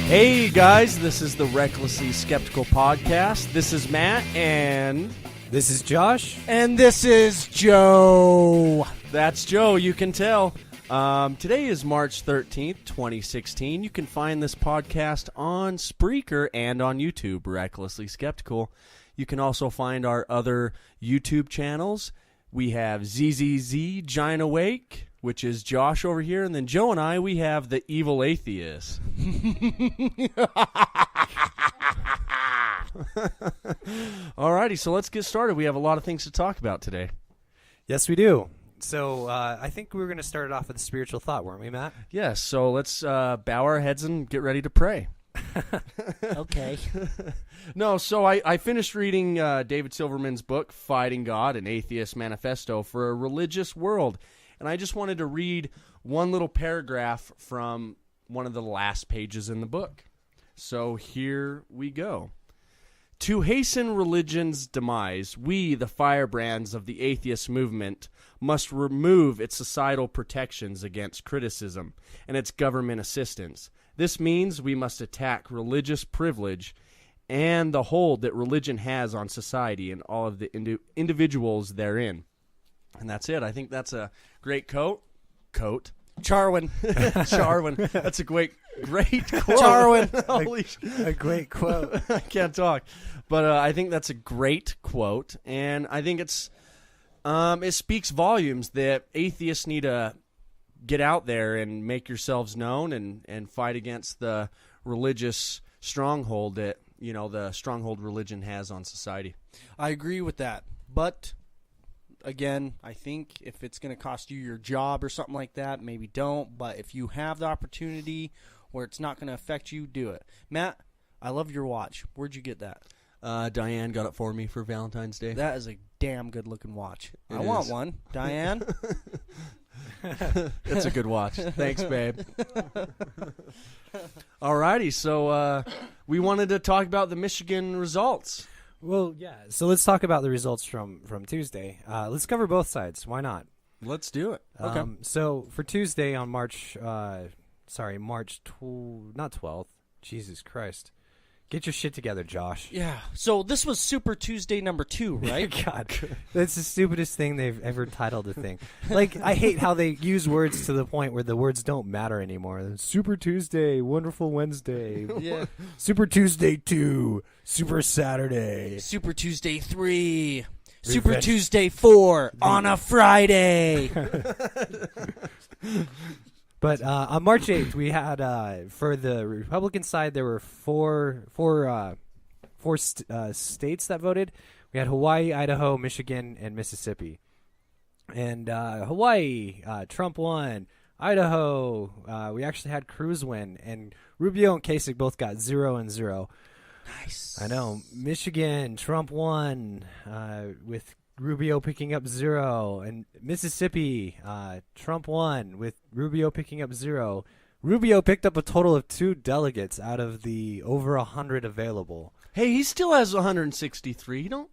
Hey guys, this is the Recklessly Skeptical Podcast. This is Matt, and this is Josh. And this is Joe. That's Joe, you can tell. Today is March 13th, 2016. You can find this podcast on Spreaker and on YouTube, Recklessly Skeptical. You can also find our other YouTube channels. We have ZZZ Giant Awake, which is Josh over here, and then Joe and I, we have The Evil Atheist. Alrighty, so let's get started. We have a lot of things to talk about today. Yes, we do. So I think we were going to start it off with a spiritual thought, weren't we, Matt? Yes, so let's bow our heads and get ready to pray. Okay. No, so I finished reading David Silverman's book, Fighting God, an Atheist Manifesto for a Religious World. And I just wanted to read one little paragraph from one of the last pages in the book. So here we go. To hasten religion's demise, we, the firebrands of the atheist movement, must remove its societal protections against criticism and its government assistance. This means we must attack religious privilege and the hold that religion has on society and all of the individuals therein. And that's it. I think that's a great quote. Charwin. Charwin. That's a great quote. Charwin. Holy a great quote. I can't talk. But I think that's a great quote. And I think it speaks volumes that atheists need to get out there and make yourselves known and fight against the religious stronghold that, you know, the stronghold religion has on society. I agree with that. But again, I think if it's going to cost you your job or something like that, maybe don't. But if you have the opportunity where it's not going to affect you, do it. Matt, I love your watch. Where'd you get that? Diane got it for me for Valentine's Day. That is a damn good-looking watch. It I want one. Diane? It's a good watch. Thanks, babe. Alrighty, so we wanted to talk about the Michigan results. Well, yeah. So let's talk about the results from Tuesday. Let's cover both sides. Why not? Let's do it. Okay. So for Tuesday on not 12th. Jesus Christ. Get your shit together, Josh. Yeah. So this was Super Tuesday number 2, right? God, that's the stupidest thing they've ever titled a thing. Like, I hate how they use words to the point where the words don't matter anymore. Super Tuesday, Wonderful Wednesday, Yeah. Super Tuesday 2, Super Saturday, Super Tuesday 3, Super Tuesday 4 on a Friday. But on March 8th, we had, for the Republican side, there were four states that voted. We had Hawaii, Idaho, Michigan, and Mississippi. And Hawaii, Trump won. Idaho, we actually had Cruz win. And Rubio and Kasich both got 0 and 0. Nice. I know. Michigan, Trump won with Rubio picking up 0, and Mississippi, Trump won with Rubio picking up 0. Rubio picked up a total of 2 delegates out of the over 100 available. Hey, he still has 163. Don't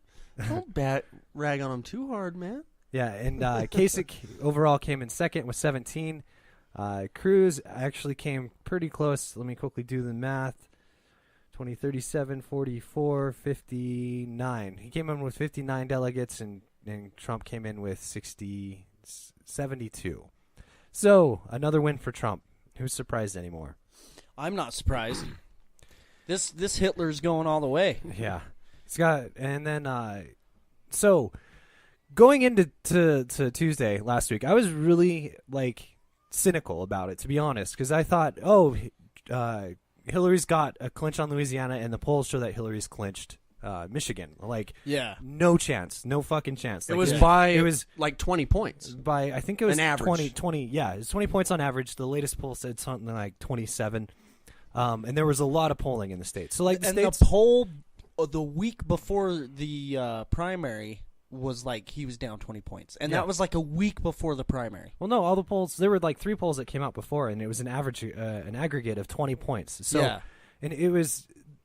rag on him too hard, man. Yeah, and Kasich overall came in second with 17. Cruz actually came pretty close. Let me quickly do the math. 20, 37, 44, 59. He came in with 59 delegates, and Trump came in with 72. So, another win for Trump. Who's surprised anymore? I'm not surprised. This Hitler's going all the way. Yeah. And then, so, going into Tuesday last week, I was really, cynical about it, to be honest, because I thought, Hillary's got a clinch on Louisiana, and the polls show that Hillary's clinched Michigan. No chance. No fucking chance. It was by 20 points. I think it was an average. 20. Yeah, it's 20 points on average. The latest poll said something like 27. And there was a lot of polling in the state. So, the poll the week before the primary was he was down 20 points. And that was a week before the primary. Well, no, all the polls, there were 3 polls that came out before, and it was an aggregate of 20 points. So, yeah. And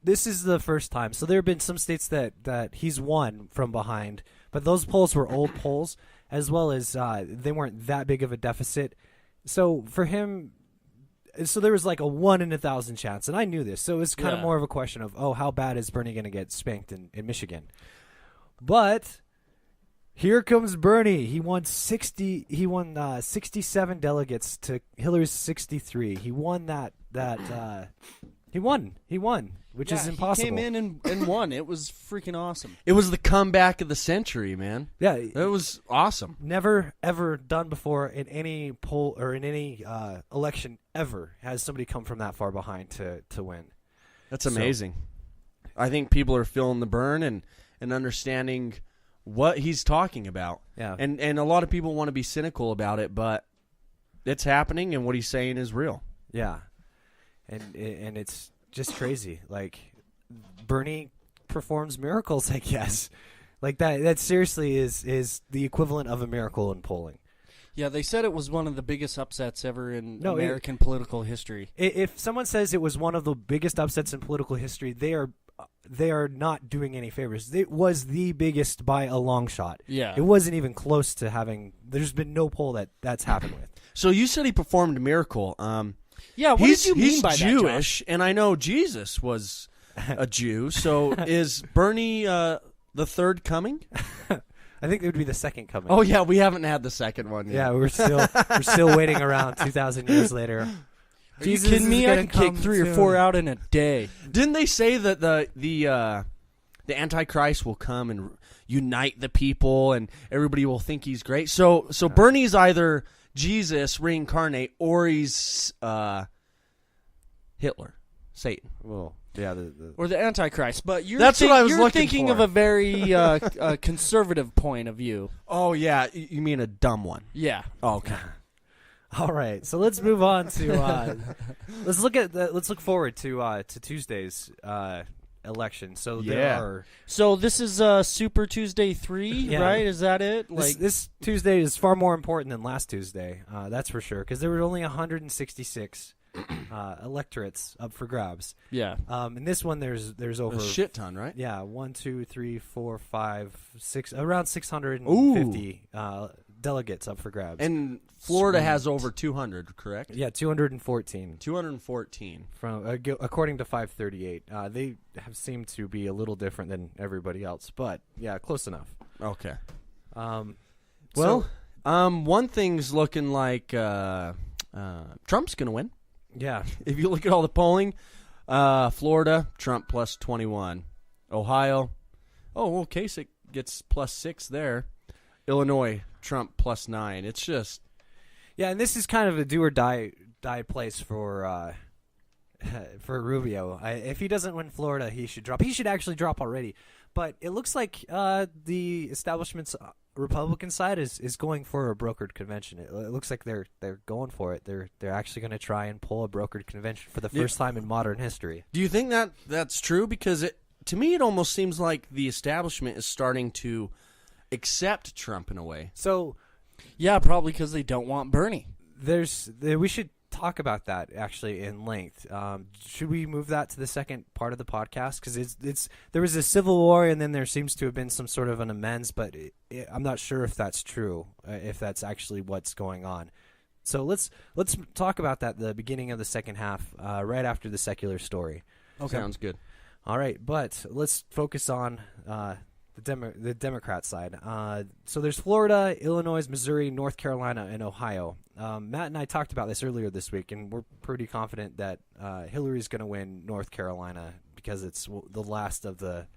this is the first time. So there have been some states that he's won from behind, but those polls were old polls, as well as they weren't that big of a deficit. So for him so there was like a 1 in 1,000 chance, and I knew this. So it was kind of Yeah. more of a question of, oh, how bad is Bernie going to get spanked in Michigan? But here comes Bernie. He won 67 delegates to Hillary's 63. He won that. He won, which is impossible. He came in and won. It was freaking awesome. It was the comeback of the century, man. Yeah, It was awesome. never ever done before in any poll or in any election ever has somebody come from that far behind to win. That's So- amazing. I think people are feeling the burn and understanding what he's talking about. Yeah. And a lot of people want to be cynical about it, but it's happening, and what he's saying is real. Yeah, and it's just crazy. Like Bernie performs miracles, I guess. Like that seriously is the equivalent of a miracle in polling. Yeah, they said it was one of the biggest upsets ever in No, American political history. If someone says it was one of the biggest upsets in political history, they are not doing any favors. It was the biggest by a long shot. Yeah. It wasn't even close to having. There's been no poll that's happened with. So you said he performed a miracle. Yeah, what he's did you mean by Jewish, that, Josh? and I know Jesus was a Jew. So is Bernie the third coming? I think it would be the second coming. Oh yeah, we haven't had the second one yet. Yeah, we're still waiting around 2,000 years later. Are you kidding me? I can kick 3 or 4 out in a day. Didn't they say that the Antichrist will come and unite the people, and everybody will think he's great? So Bernie's either Jesus reincarnate, or he's Hitler, Satan. Well, yeah, Or the Antichrist. But That's what I was you're looking thinking for. of a very conservative point of view. Oh yeah, you mean a dumb one? Yeah. Oh, okay. All right, so let's move on to let's look forward to Tuesday's election. So there Yeah. are So this is Super Tuesday 3, Yeah. right? Is that it? this Tuesday is far more important than last Tuesday. That's for sure, because there were only 166 electorates up for grabs. Yeah. In this one, there's over A shit ton, right? yeah 1, 2, 3, 4, 5, 6 around 650 delegates up for grabs. And Florida Sweet. has over 200, correct? Yeah, 214 214. from according to 538. They have seemed to be a little different than everybody else, but yeah, close enough. Okay. So- One thing's looking like Trump's going to win. yeah, If you look at all the polling, Florida, Trump plus 21. Ohio, well, Kasich gets plus 6 there. Illinois, Trump plus 9. It's just... yeah, and this is kind of a do or die place for Rubio. If he doesn't win Florida, he should drop. He should actually drop already. But it looks like the establishment's Republican side is going for a brokered convention. It looks like they're going for it. They're actually going to try and pull a brokered convention for the first time in modern history. Do you think that's true? Because to me, it almost seems like the establishment is starting to accept Trump in a way. So Yeah, probably because they don't want Bernie. we should talk about that actually in length. Should we move that to the second part of the podcast? Because there was a civil war, and then there seems to have been some sort of an amends, but I'm not sure if that's true, if that's actually what's going on. So let's talk about that at the beginning of the second half, right after the secular story. Okay. Sounds good. All right, but let's focus on the Democrat side. So there's Florida, Illinois, Missouri, North Carolina, and Ohio. Matt and I talked about this earlier this week, and we're pretty confident that Hillary's going to win North Carolina because it's the last of the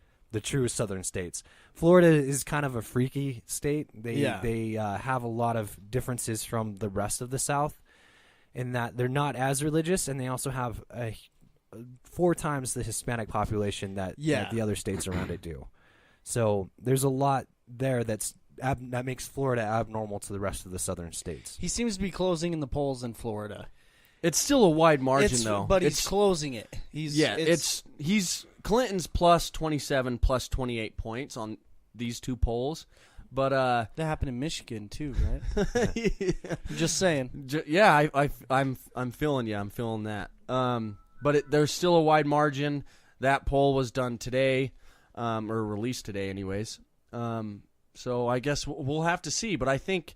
true southern states. Florida is kind of a freaky state. They have a lot of differences from the rest of the South in that they're not as religious, and they also have 4 times the Hispanic population that the other states around it do. So there's a lot there that makes Florida abnormal to the rest of the southern states. He seems to be closing in the polls in Florida. It's still a wide margin, though. But he's closing it. He's Clinton's plus 27, plus 28 points on these two polls. But that happened in Michigan too, right? I'm just saying. Yeah, I'm feeling you. I'm feeling that. But there's still a wide margin. That poll was done today, or released today, anyways. So I guess we'll have to see. But I think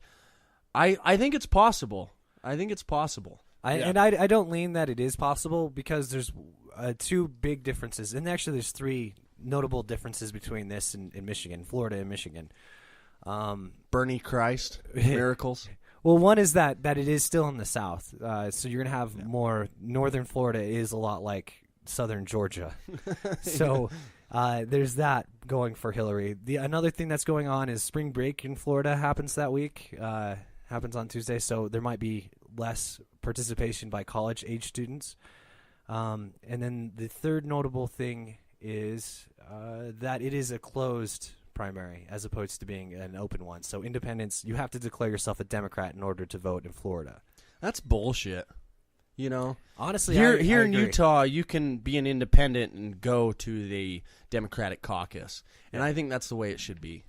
it's possible. I think it's possible. I don't lean that it is possible because there's two big differences, and actually there's three notable differences between this and Michigan, Florida and Michigan. Bernie Christ, miracles. Well, one is that it is still in the South, so you're going to have more. Northern Florida is a lot like Southern Georgia, so there's that going for Hillary. Another thing that's going on is spring break in Florida happens that week, happens on Tuesday, so there might be less participation by college-age students. And then the third notable thing is that it is a closed primary as opposed to being an open one. So independents, you have to declare yourself a Democrat in order to vote in Florida. That's bullshit. You know, honestly, here I in agree. Utah, you can be an independent and go to the Democratic caucus, and I think that's the way it should be.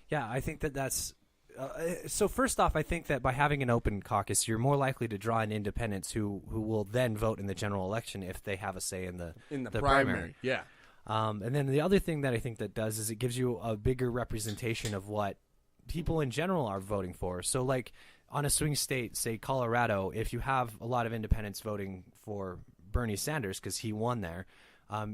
Yeah, I think that's. So first off, I think that by having an open caucus, you're more likely to draw in independents who will then vote in the general election if they have a say in the primary. Yeah. And then the other thing that I think that does is it gives you a bigger representation of what people in general are voting for. So like on a swing state, say Colorado, if you have a lot of independents voting for Bernie Sanders because he won there,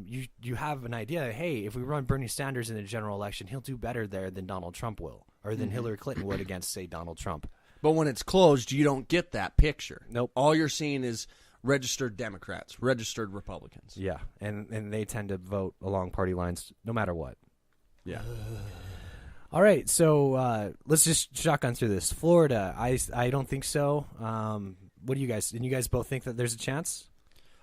you have an idea, hey, if we run Bernie Sanders in the general election, he'll do better there than Donald Trump will, or than Hillary Clinton would against, say, Donald Trump. But when it's closed, you don't get that picture. Nope. All you're seeing is registered Democrats, registered Republicans. Yeah, and they tend to vote along party lines no matter what. Yeah. All right, so let's just shotgun through this. Florida, I don't think so. What do you guys? And you guys both think that there's a chance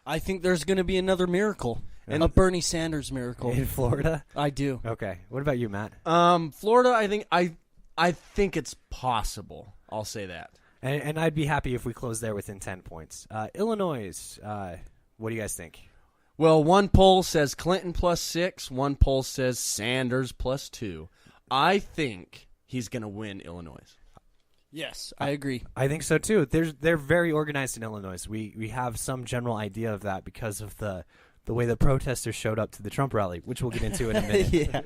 I think there's going to be another miracle, a Bernie Sanders miracle. in Florida? I do. Okay. What about you, Matt? Florida, I think it's possible. I'll say that. And I'd be happy if we close there within 10 points. Illinois, what do you guys think? Well, one poll says Clinton +6. One poll says Sanders +2. I think he's going to win Illinois. Yes, I agree. I think so too. They're very organized in Illinois. We have some general idea of that because of the way the protesters showed up to the Trump rally, which we'll get into in a minute. Yeah.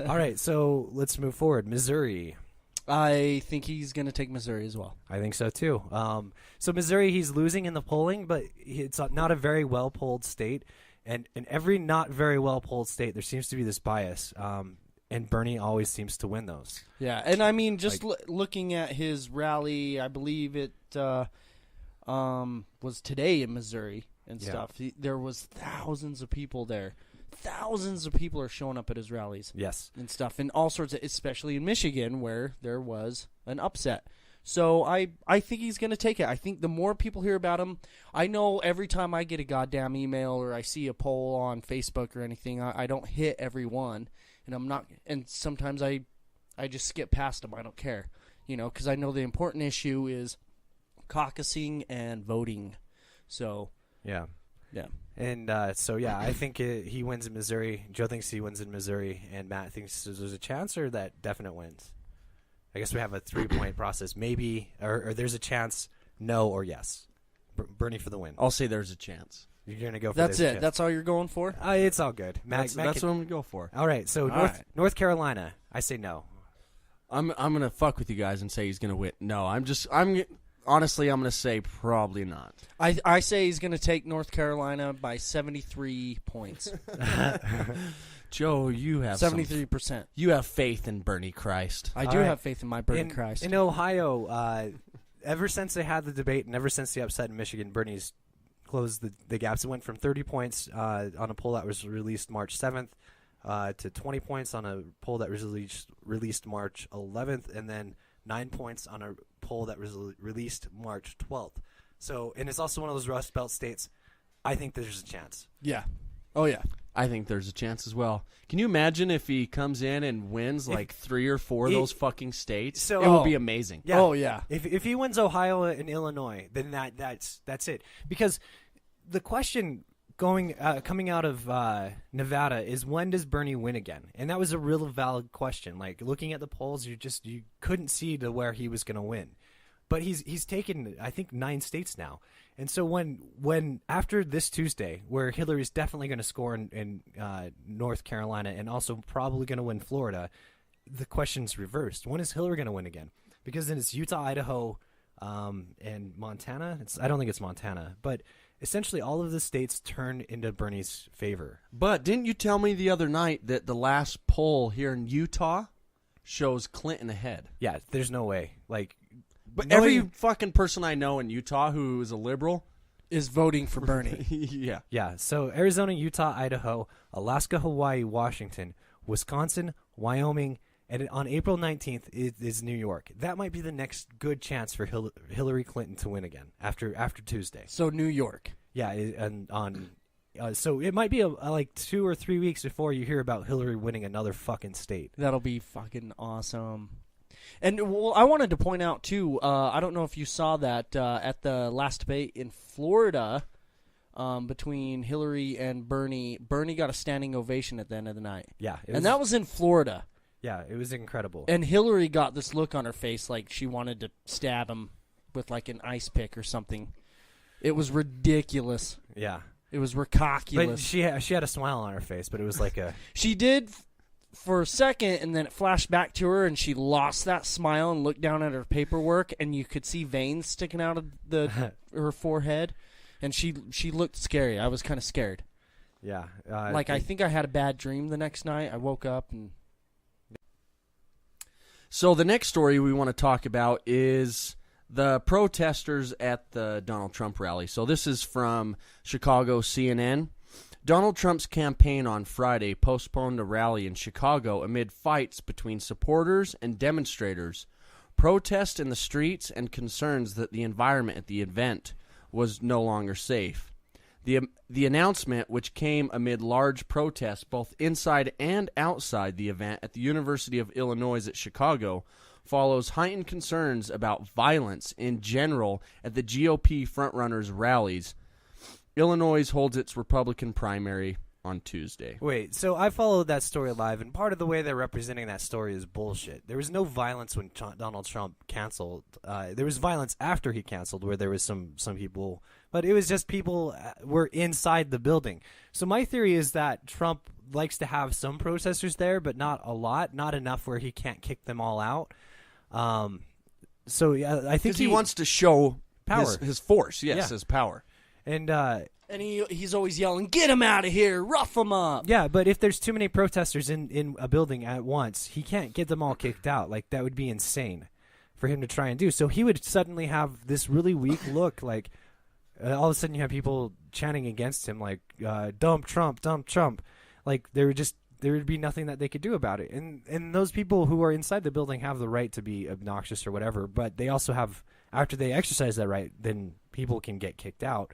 All right, so let's move forward. Missouri. I think he's going to take Missouri as well. I think so too. So Missouri, he's losing in the polling, but it's not a very well polled state, and in every not very well polled state, there seems to be this bias. And Bernie always seems to win those. Yeah, and I mean, just looking at his rally, I believe it was today in Missouri and stuff. There was thousands of people there. Thousands of people are showing up at his rallies. Yes. And stuff, and all sorts of, especially in Michigan where there was an upset. So I think he's going to take it. I think the more people hear about him, I know every time I get a goddamn email or I see a poll on Facebook or anything, I don't hit every one. And I'm not, and sometimes I just skip past them. I don't care, because I know the important issue is caucusing and voting. So yeah. And I think he wins in Missouri. Joe thinks he wins in Missouri, and Matt thinks there's a chance, or that definite wins. I guess we have a 3-point process, maybe, or there's a chance, no or yes. Bernie for the win. I'll say there's a chance. You're going to go for that's it. Chance. That's all you're going for? It's all good. That's what I'm going to go for. All right, so North Carolina, I say no. I'm going to fuck with you guys and say he's going to win. No, honestly, I'm going to say probably not. I say he's going to take North Carolina by 73 points. Joe, you have 73%. You have faith in Bernie Christ. I do have faith in my Bernie Christ. In Ohio, ever since they had the debate and ever since the upset in Michigan, Bernie's closed the gaps. It went from 30 points on a poll that was released March 7th to 20 points on a poll that was released March 11th, and then 9 points on a poll that was released March 12th. So, and it's also one of those Rust Belt states. I think there's a chance. Yeah. Oh, yeah. I think there's a chance as well. Can you imagine if he comes in and wins 3 or 4 of those fucking states? So, it would be amazing. Yeah. Oh, yeah. If he wins Ohio and Illinois, then that's it. Because the question coming out of Nevada is, when does Bernie win again? And that was a real valid question. Like, looking at the polls, you couldn't see to where he was going to win. But he's taken, I think, 9 states now. And so when after this Tuesday, where Hillary's definitely going to score in North Carolina and also probably going to win Florida, the question's reversed. When is Hillary going to win again? Because then it's Utah, Idaho, and Montana. I don't think it's Montana, but essentially all of the states turned into Bernie's favor. But didn't you tell me the other night that the last poll here in Utah shows Clinton ahead? Yeah, there's no way. Like, but every fucking person I know in Utah who is a liberal is voting for Bernie. Yeah. Yeah, so Arizona, Utah, Idaho, Alaska, Hawaii, Washington, Wisconsin, Wyoming, and on April 19th is New York. That might be the next good chance for Hillary Clinton to win again after Tuesday. So New York. Yeah, so it might be like 2 or 3 weeks before you hear about Hillary winning another fucking state. That'll be fucking awesome. And I wanted to point out too. I don't know if you saw that at the last debate in Florida between Hillary and Bernie. Bernie got a standing ovation at the end of the night. Yeah, and that was in Florida. Yeah, it was incredible. And Hillary got this look on her face like she wanted to stab him with like an ice pick or something. It was ridiculous. Yeah. It was ridiculous. But she had a smile on her face, but it was like a... She did for a second, and then it flashed back to her, and she lost that smile and looked down at her paperwork, and you could see veins sticking out of her forehead, and she looked scary. I was kind of scared. Yeah. I think I had a bad dream the next night. I woke up and... So the next story we want to talk about is the protesters at the Donald Trump rally. So this is from Chicago CNN. Donald Trump's campaign on Friday postponed a rally in Chicago amid fights between supporters and demonstrators, protests in the streets, and concerns that the environment at the event was no longer safe. The announcement, which came amid large protests both inside and outside the event at the University of Illinois at Chicago, follows heightened concerns about violence in general at the GOP frontrunners' rallies. Illinois holds its Republican primary on Tuesday. Wait, so I followed that story live, and part of the way they're representing that story is bullshit. There was no violence when Donald Trump canceled. There was violence after he canceled, where there was some people, but it was just people were inside the building. So my theory is that Trump likes to have some protesters there, but not a lot, not enough where he can't kick them all out. So yeah, I think he wants to show power, his force. Yes, his power. And he's always yelling, "Get him out of here! Rough him up!" Yeah, but if there's too many protesters in a building at once, he can't get them all kicked out. Like, that would be insane for him to try and do. So he would suddenly have this really weak look. Like, all of a sudden you have people chanting against him, like, dump Trump, dump Trump. Like, there would be nothing that they could do about it. And those people who are inside the building have the right to be obnoxious or whatever, but they also have, after they exercise that right, then people can get kicked out.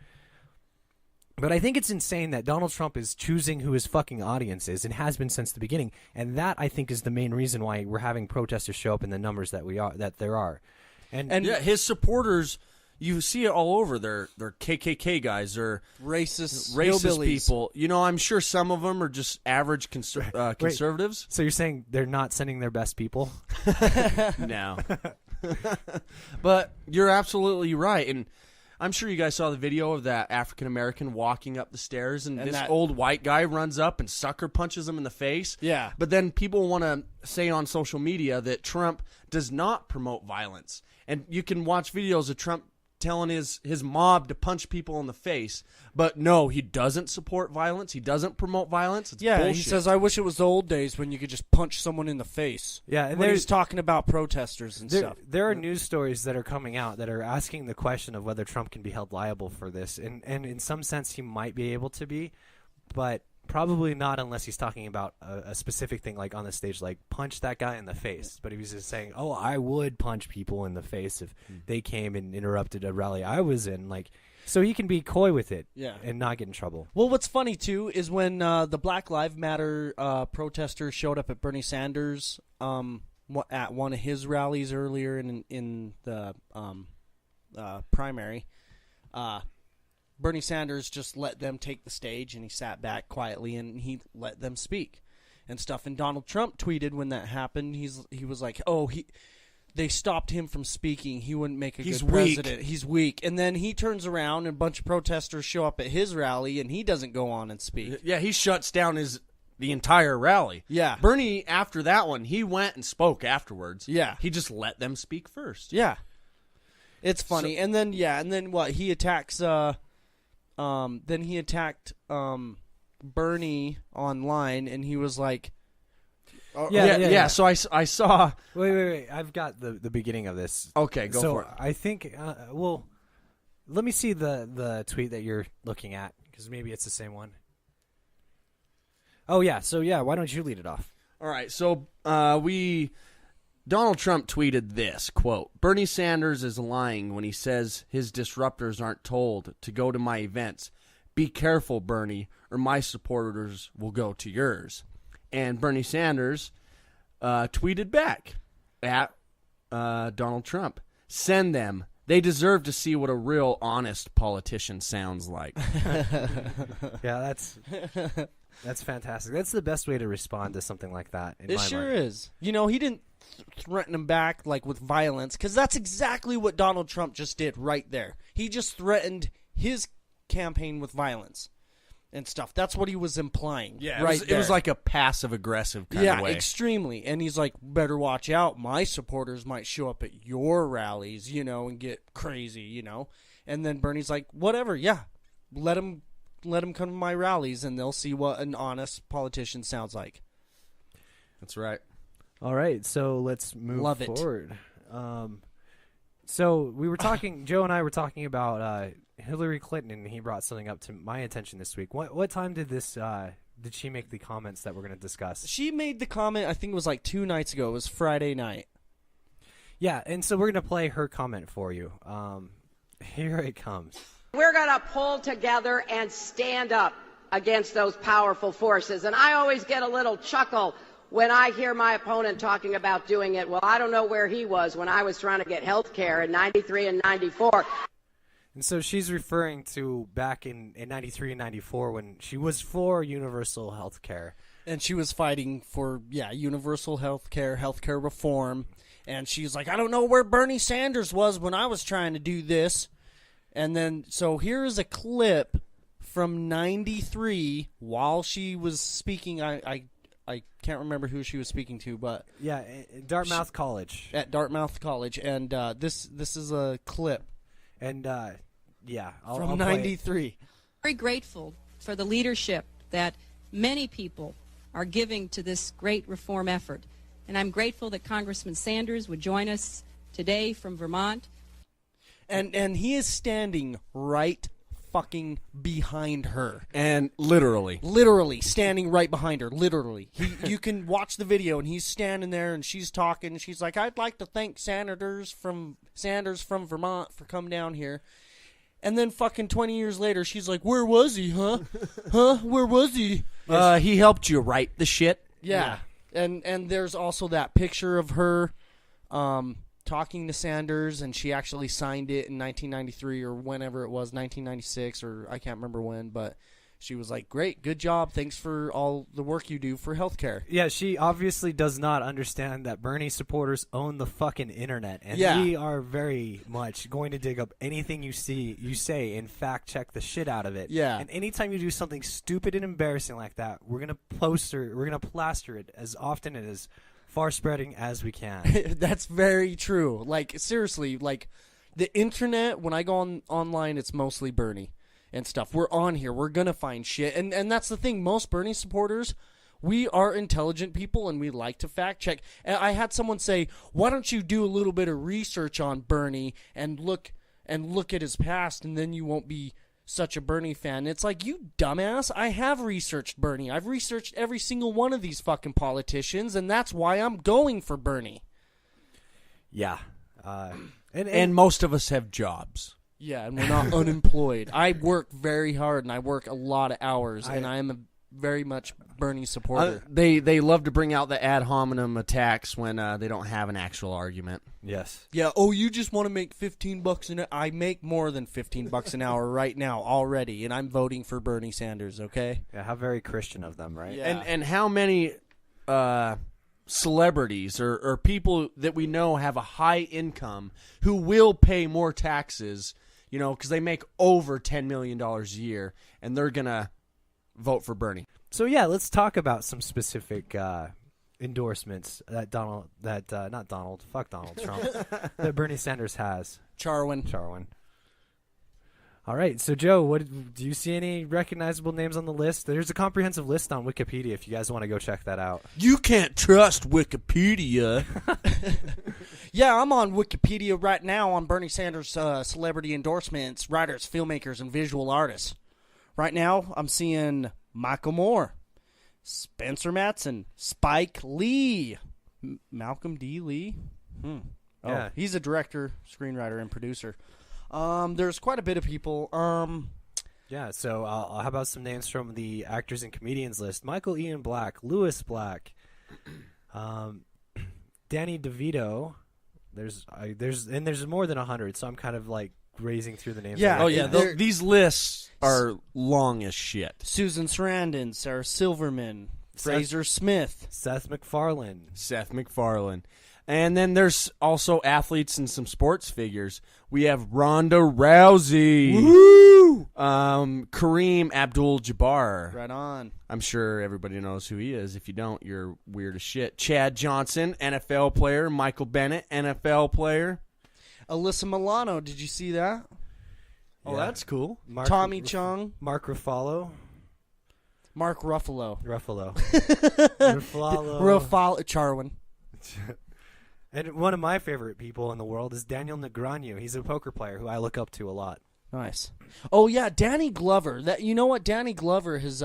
But I think it's insane that Donald Trump is choosing who his fucking audience is, and has been since the beginning. And that, I think, is the main reason why we're having protesters show up in the numbers that there are. And yeah, his supporters, you see it all over. They're KKK guys. They're racist people. You know, I'm sure some of them are just average conservatives. Wait, so you're saying they're not sending their best people? No. But you're absolutely right. And I'm sure you guys saw the video of that African-American walking up the stairs, and this old white guy runs up and sucker punches him in the face. Yeah. But then people want to say on social media that Trump does not promote violence. And you can watch videos of Trump telling his mob to punch people in the face. But no, he doesn't support violence. He doesn't promote violence. It's bullshit. He says, "I wish it was the old days when you could just punch someone in the face." Yeah, and when he's talking about protesters and stuff. There are news stories that are coming out that are asking the question of whether Trump can be held liable for this. And in some sense, he might be able to be, but probably not unless he's talking about a specific thing, like on the stage, like punch that guy in the face. But if he's just saying, "Oh, I would punch people in the face if they came and interrupted a rally I was in," like, so he can be coy with it, and not get in trouble. Well, what's funny too is when the Black Lives Matter protesters showed up at Bernie Sanders at one of his rallies earlier in the primary. Bernie Sanders just let them take the stage, and he sat back quietly and he let them speak and stuff. And Donald Trump tweeted when that happened, he was like, "Oh, they stopped him from speaking. He wouldn't make a good president. He's weak." And then he turns around and a bunch of protesters show up at his rally, and he doesn't go on and speak. Yeah, he shuts down the entire rally. Yeah. Bernie, after that one, he went and spoke afterwards. Yeah. He just let them speak first. Yeah. It's funny. And then what? He attacks then he attacked Bernie online, and he was like, Yeah. So I saw. Wait. I've got the beginning of this. Okay, go for it. I think, let me see the tweet that you're looking at, because maybe it's the same one. Oh, yeah. So, yeah, why don't you lead it off? All right. So Donald Trump tweeted this, quote, "Bernie Sanders is lying when he says his disruptors aren't told to go to my events. Be careful, Bernie, or my supporters will go to yours." And Bernie Sanders tweeted back at Donald Trump, "Send them. They deserve to see what a real honest politician sounds like." Yeah, that's fantastic. That's the best way to respond to something like that. It sure is. You know, he didn't threaten him back like with violence, because that's exactly what Donald Trump just did right there. He just threatened his campaign with violence and stuff. That's what he was implying. Yeah, it was like a passive aggressive kind of way. Yeah, extremely. And he's like, better watch out. My supporters might show up at your rallies, and get crazy, And then Bernie's like, whatever, yeah, let him come to my rallies, and they'll see what an honest politician sounds like. That's right. All right, so let's move forward. So we were talking, Joe and I were talking about Hillary Clinton, and he brought something up to my attention this week. What time did did she make the comments that we're going to discuss? She made the comment, I think it was like 2 nights ago. It was Friday night. Yeah, and so we're going to play her comment for you. Here it comes. We're going to pull together and stand up against those powerful forces. And I always get a little chuckle when I hear my opponent talking about doing it. Well, I don't know where he was when I was trying to get health care in 93 and 94. And so she's referring to back in 93 and 94 when she was for universal health care. And she was fighting for, universal health care reform. And she's like, I don't know where Bernie Sanders was when I was trying to do this. And then, so here is a clip from 93 while she was speaking. I can't remember who she was speaking to, but yeah, Dartmouth College. At Dartmouth College, and this is a clip, and from 93. Very grateful for the leadership that many people are giving to this great reform effort, and I'm grateful that Congressman Sanders would join us today from Vermont. And he is standing right fucking behind her. And literally standing right behind her. Literally. You can watch the video, and he's standing there, and she's talking, and she's like, I'd like to thank Sanders from Vermont for coming down here. And then fucking 20 years later, she's like, where was he, huh? Where was he? He helped you write the shit. Yeah. And there's also that picture of her talking to Sanders, and she actually signed it in 1993 or whenever it was, 1996, or I can't remember when, but she was like, great, good job, thanks for all the work you do for healthcare. Yeah, she obviously does not understand that Bernie supporters own the fucking internet, and we are very much going to dig up anything you say, and fact check the shit out of it. Yeah. And anytime you do something stupid and embarrassing like that, we're gonna plaster it as often and as far spreading as we can. That's very true. Like, seriously, like the internet, when I go online, it's mostly Bernie and stuff. We're on here. We're going to find shit. And that's the thing. Most Bernie supporters, we are intelligent people, and we like to fact check. And I had someone say, why don't you do a little bit of research on Bernie and look at his past, and then you won't be such a Bernie fan. It's like, you dumbass, I have researched Bernie. I've researched every single one of these fucking politicians, and that's why I'm going for Bernie. Yeah. And most of us have jobs. Yeah, and we're not unemployed. I work very hard, and I work a lot of hours, and I am a very much Bernie supporter. They love to bring out the ad hominem attacks when they don't have an actual argument. Yes. Yeah, you just want to make $15 an hour. I make more than $15 an hour right now already, and I'm voting for Bernie Sanders, okay? Yeah, how very Christian of them, right? Yeah. And how many celebrities or people that we know have a high income who will pay more taxes, because they make over $10 million a year, and they're going to vote for Bernie. So, yeah, let's talk about some specific endorsements that fuck Donald Trump, that Bernie Sanders has. Charwin. All right, so Joe, do you see any recognizable names on the list? There's a comprehensive list on Wikipedia if you guys want to go check that out. You can't trust Wikipedia. Yeah, I'm on Wikipedia right now on Bernie Sanders celebrity endorsements, writers, filmmakers, and visual artists. Right now, I'm seeing Michael Moore, Spencer Matson, Spike Lee, Malcolm D. Lee. Yeah. He's a director, screenwriter, and producer. There's quite a bit of people. Yeah, so how about some names from the actors and comedians list? Michael Ian Black, Louis Black, Danny DeVito. There's more than 100, so I'm kind of like grazing through the names. Yeah. Oh yeah, these lists are long as shit. Susan Sarandon, Sarah Silverman, Fraser Smith, Seth MacFarlane. And then there's also athletes and some sports figures. We have Ronda Rousey. Woo! Kareem Abdul-Jabbar. Right on. I'm sure everybody knows who he is. If you don't, you're weird as shit. Chad Johnson, NFL player. Michael Bennett, NFL player. Alyssa Milano, did you see that? Oh, Yeah. that's cool. Tommy Chung. Mark Ruffalo. Mark Ruffalo. Ruffalo. Charwin. And one of my favorite people in the world is Daniel Negreanu. He's a poker player who I look up to a lot. Nice. Oh yeah, Danny Glover. You know what? Danny Glover has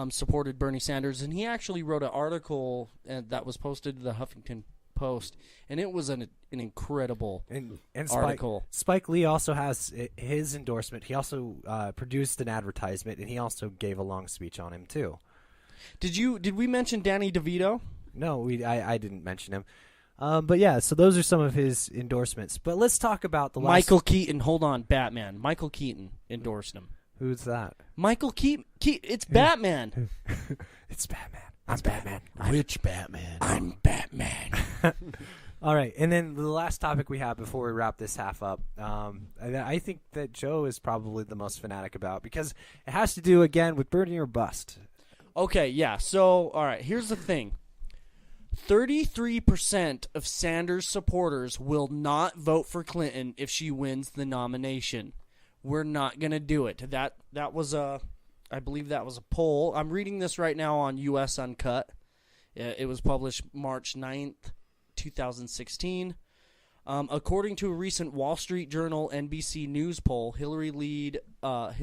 supported Bernie Sanders, and he actually wrote an article that was posted to the Huffington Post, and it was an incredible article. Spike Lee also has his endorsement. He also produced an advertisement, and he also gave a long speech on him too. Did we mention Danny DeVito? No, I didn't mention him. But yeah, so those are some of his endorsements. But let's talk about the last... Michael Keaton. Hold on, Batman. Michael Keaton endorsed him. Who's that? Michael Keaton. It's Batman. It's Batman. I'm Batman. Which Batman? I'm Batman. All right, and then the last topic we have before we wrap this half up, I think that Joe is probably the most fanatic about, because it has to do, again, with Bernie or bust. Okay, yeah. So, all right, here's the thing. 33% of Sanders supporters will not vote for Clinton if she wins the nomination. We're not going to do it. That was I believe that was a poll. I'm reading this right now on US Uncut. It was published March 9th, 2016. According to a recent Wall Street Journal NBC News poll, Hillary's lead, over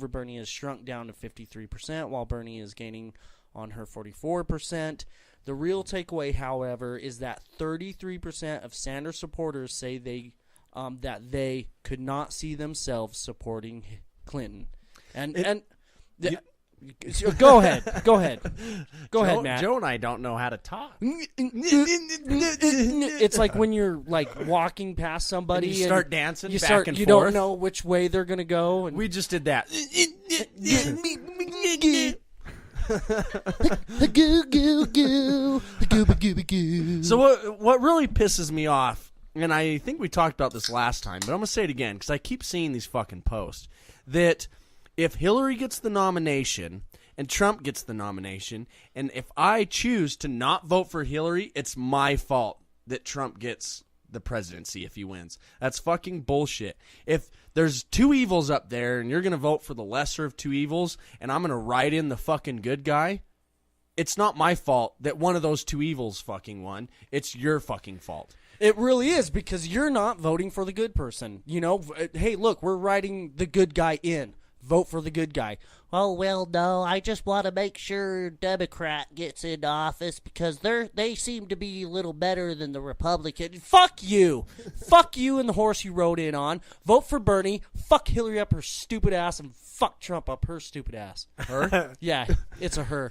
Bernie has shrunk down to 53%, while Bernie is gaining on her 44%. The real takeaway, however, is that 33% of Sanders supporters say that they could not see themselves supporting Clinton. Go ahead, Matt. Joe and I don't know how to talk. It's like when you're like walking past somebody and you start dancing you back and forth. You don't know which way they're gonna go. And we just did that. So what really pisses me off, and I think we talked about this last time, but I'm gonna say it again because I keep seeing these fucking posts, that if Hillary gets the nomination and Trump gets the nomination, and if I choose to not vote for Hillary, it's my fault that Trump gets the presidency if he wins. That's fucking bullshit. If there's two evils up there and you're going to vote for the lesser of two evils and I'm going to write in the fucking good guy, it's not my fault that one of those two evils fucking won. It's your fucking fault. It really is, because you're not voting for the good person. You know, hey, look, we're writing the good guy in. Vote for the good guy. Oh, well, no, I just want to make sure Democrat gets into office because they seem to be a little better than the Republican. Fuck you. Fuck you and the horse you rode in on. Vote for Bernie. Fuck Hillary up her stupid ass, and fuck Trump up her stupid ass. Her? Yeah, it's a her.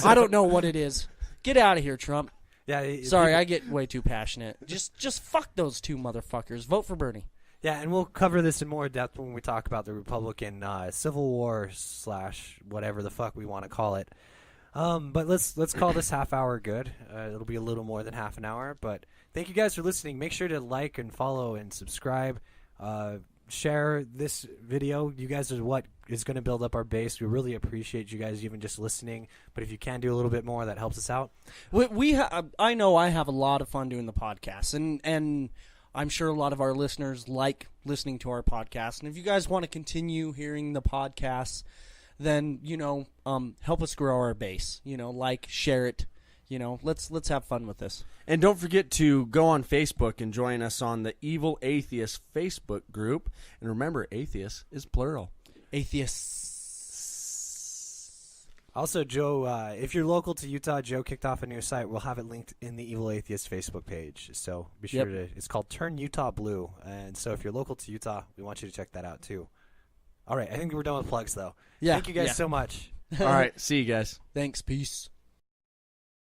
I don't know what it is. Get out of here, Trump. Yeah. Sorry, I get way too passionate. Just fuck those two motherfuckers. Vote for Bernie. Yeah, and we'll cover this in more depth when we talk about the Republican Civil War / whatever the fuck we want to call it. But let's call this half hour good. It'll be a little more than half an hour. But thank you guys for listening. Make sure to like and follow and subscribe. share this video. You guys are what is going to build up our base. We really appreciate you guys even just listening. But if you can do a little bit more, that helps us out. I know I have a lot of fun doing the podcast, and I'm sure a lot of our listeners like listening to our podcast. And if you guys want to continue hearing the podcasts, then help us grow our base. Share it. Let's have fun with this. And don't forget to go on Facebook and join us on the Evil Atheist Facebook group. And remember, atheist is plural. Atheists. Also, Joe, if you're local to Utah, Joe kicked off a new site. We'll have it linked in the Evil Atheist Facebook page. So be sure to. It's called Turn Utah Blue. And so if you're local to Utah, we want you to check that out too. All right, I think we're done with plugs though. Yeah. Thank you guys so much. All right, see you guys. Thanks. Peace.